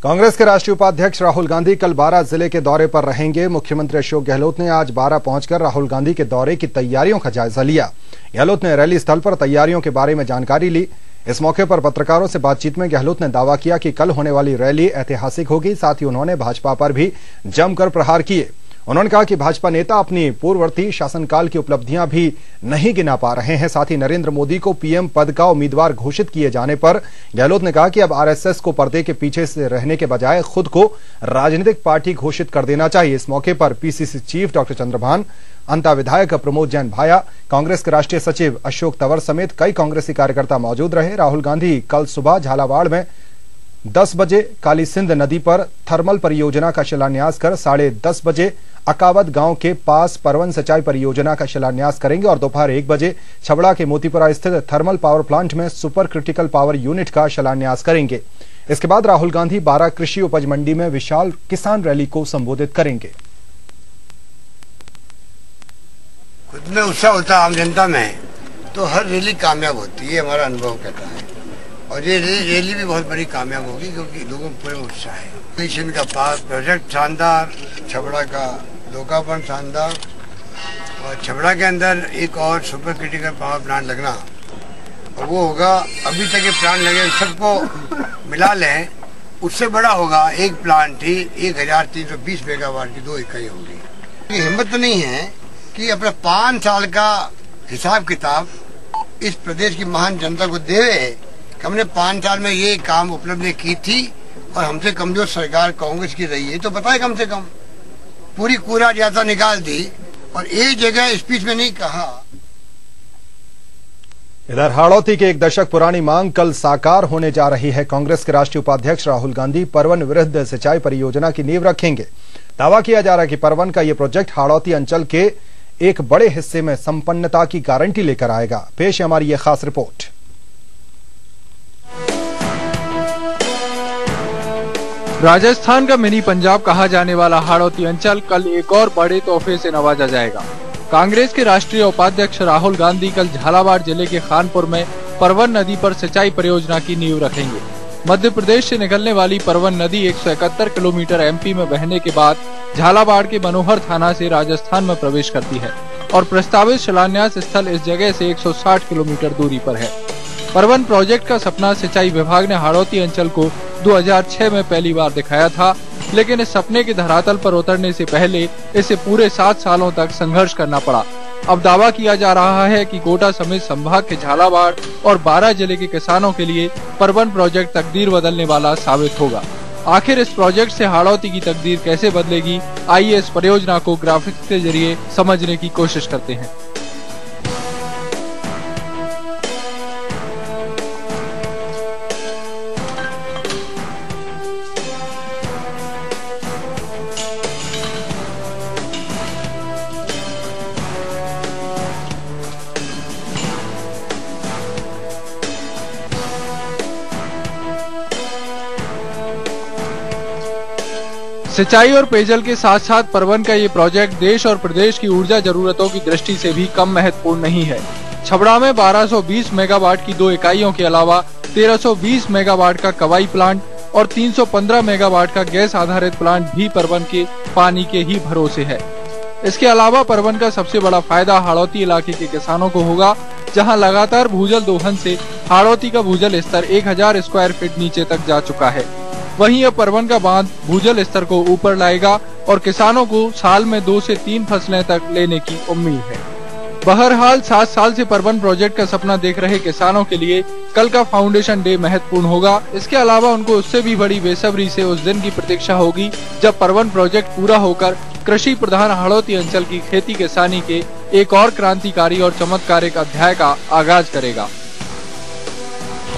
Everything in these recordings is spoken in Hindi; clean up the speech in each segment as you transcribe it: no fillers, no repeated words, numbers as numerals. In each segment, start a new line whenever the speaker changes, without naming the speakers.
कांग्रेस के राष्ट्रीय उपाध्यक्ष राहुल गांधी कल बारां जिले के दौरे पर रहेंगे। मुख्यमंत्री अशोक गहलोत ने आज बारां पहुंचकर राहुल गांधी के दौरे की तैयारियों का जायजा लिया। गहलोत ने रैली स्थल पर तैयारियों के बारे में जानकारी ली। इस मौके पर पत्रकारों से बातचीत में गहलोत ने दावा किया कि कल होने वाली रैली ऐतिहासिक होगी। साथ ही उन्होंने भाजपा पर भी जमकर प्रहार किए। उन्होंने कहा कि भाजपा नेता अपनी पूर्ववर्ती शासनकाल की उपलब्धियां भी नहीं गिना पा रहे हैं। साथ ही नरेंद्र मोदी को पीएम पद का उम्मीदवार घोषित किए जाने पर गहलोत ने कहा कि अब आरएसएस को पर्दे के पीछे से रहने के बजाय खुद को राजनीतिक पार्टी घोषित कर देना चाहिए। इस मौके पर पीसीसी चीफ डॉक्टर चंद्रभान, अंता विधायक प्रमोद जैन भाया, कांग्रेस के राष्ट्रीय सचिव अशोक तंवर समेत कई कांग्रेसी कार्यकर्ता मौजूद रहे। राहुल गांधी कल सुबह झालावाड़ में 10 बजे काली सिंध नदी पर थर्मल परियोजना का शिलान्यास कर 10:30 बजे अकावद गांव के पास परवन सिंचाई परियोजना का शिलान्यास करेंगे और दोपहर 1 बजे छबड़ा के मोतीपुरा स्थित थर्मल पावर प्लांट में सुपर क्रिटिकल पावर यूनिट का शिलान्यास करेंगे। इसके बाद राहुल गांधी बारां कृषि उपज मंडी में विशाल किसान रैली को संबोधित करेंगे।
खुद में उत्साह होता है आम जनता में, तो हर रैली कामयाब होती है, हमारा अनुभव कहता है। और ये रैली भी बहुत बड़ी कामयाब होगी क्योंकि लोगों को पूरे उत्साह है। मिशन का प्रोजेक्ट शानदार, छबड़ा का लोकार्पण शानदार, और छबड़ा के अंदर एक और सुपर क्रिटिकल पावर प्लांट लगना, और वो होगा, अभी तक ये प्लांट लगे सबको मिला लें, उससे बड़ा होगा। एक प्लांट ही 1320 मेगावाट की 2 इकाई होगी। हिम्मत तो नहीं है कि अपने 5 साल का हिसाब किताब इस प्रदेश की महान जनता को देवे। हमने 5 साल में ये काम उपलब्धि की थी और हमसे कमजोर सरकार कांग्रेस की रही है, तो बताए कम से कम पूरी कूड़ा यात्रा निकाल दी और एक जगह स्पीच में नहीं कहा।
इधर हाड़ौती की 1 दशक पुरानी मांग कल साकार होने जा रही है। कांग्रेस के राष्ट्रीय उपाध्यक्ष राहुल गांधी परवन वृहद सिंचाई परियोजना की नींव रखेंगे। दावा किया जा रहा है कि परवन का यह प्रोजेक्ट हाड़ौती अंचल के एक बड़े हिस्से में संपन्नता की गारंटी लेकर आएगा। पेश है हमारी यह खास रिपोर्ट।
राजस्थान का मिनी पंजाब कहा जाने वाला हाड़ौती अंचल कल एक और बड़े तोहफे से नवाजा जाएगा। कांग्रेस के राष्ट्रीय उपाध्यक्ष राहुल गांधी कल झालावाड़ जिले के खानपुर में परवन नदी पर सिंचाई परियोजना की नींव रखेंगे। मध्य प्रदेश से निकलने वाली परवन नदी 171 किलोमीटर एमपी में बहने के बाद झालावाड़ के मनोहर थाना से राजस्थान में प्रवेश करती है और प्रस्तावित शिलान्यास स्थल इस जगह से 160 किलोमीटर दूरी पर है। परवन प्रोजेक्ट का सपना सिंचाई विभाग ने हाड़ौती अंचल को 2006 में पहली बार दिखाया था, लेकिन इस सपने के धरातल पर उतरने से पहले इसे पूरे 7 सालों तक संघर्ष करना पड़ा। अब दावा किया जा रहा है कि कोटा समेत संभाग के झालावाड़ और बारां जिले के किसानों के लिए परवन प्रोजेक्ट तकदीर बदलने वाला साबित होगा। आखिर इस प्रोजेक्ट से हाड़ौती की तकदीर कैसे बदलेगी, आइए इस परियोजना को ग्राफिक्स के जरिए समझने की कोशिश करते हैं। सिंचाई और पेयजल के साथ साथ परवन का ये प्रोजेक्ट देश और प्रदेश की ऊर्जा जरूरतों की दृष्टि से भी कम महत्वपूर्ण नहीं है। छबड़ा में 1220 मेगावाट की 2 इकाइयों के अलावा 1320 मेगावाट का कवाई प्लांट और 315 मेगावाट का गैस आधारित प्लांट भी परवन के पानी के ही भरोसे है। इसके अलावा परवन का सबसे बड़ा फायदा हाड़ौती इलाके के किसानों को होगा, जहाँ लगातार भूजल दोहन से हाड़ौती का भूजल स्तर 1000 स्क्वायर फीट नीचे तक जा चुका है। वहीं अब परवन का बांध भूजल स्तर को ऊपर लाएगा और किसानों को साल में 2 से 3 फसलें तक लेने की उम्मीद है। बहरहाल 7 साल से परवन प्रोजेक्ट का सपना देख रहे किसानों के लिए कल का फाउंडेशन डे महत्वपूर्ण होगा। इसके अलावा उनको उससे भी बड़ी बेसब्री से उस दिन की प्रतीक्षा होगी जब परवन प्रोजेक्ट पूरा होकर कृषि प्रधान हाड़ौती अंचल की खेती किसानी के एक और क्रांतिकारी और चमत्कारिक अध्याय का आगाज करेगा।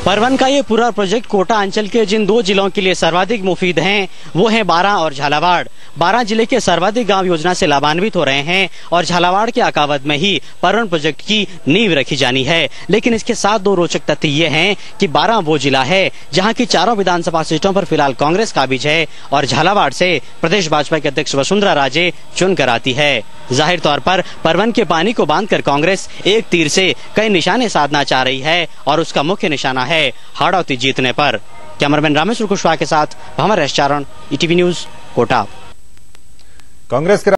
परवन का ये पूरा प्रोजेक्ट कोटा अंचल के जिन 2 जिलों के लिए सर्वाधिक मुफीद हैं वो हैं बारां और झालावाड़। बारां जिले के सर्वाधिक गांव योजना से लाभान्वित हो रहे हैं और झालावाड़ के अकावद में ही परवन प्रोजेक्ट की नींव रखी जानी है। लेकिन इसके साथ 2 रोचक तथ्य ये हैं कि बारां वो जिला है जहां की चारों विधानसभा सीटों पर फिलहाल कांग्रेस काबिज है और झालावाड़ से प्रदेश भाजपा के अध्यक्ष वसुंधरा राजे चुनकर आती है। जाहिर तौर पर परवन के पानी को बांधकर कांग्रेस एक तीर से कई निशाने साधना चाह रही है और उसका मुख्य निशाना है हाड़ौती जीतने पर। कैमरामैन रामेश्वर कुशवाहा के साथ भंवर एस चारण, ETV न्यूज, कोटा।
कांग्रेस के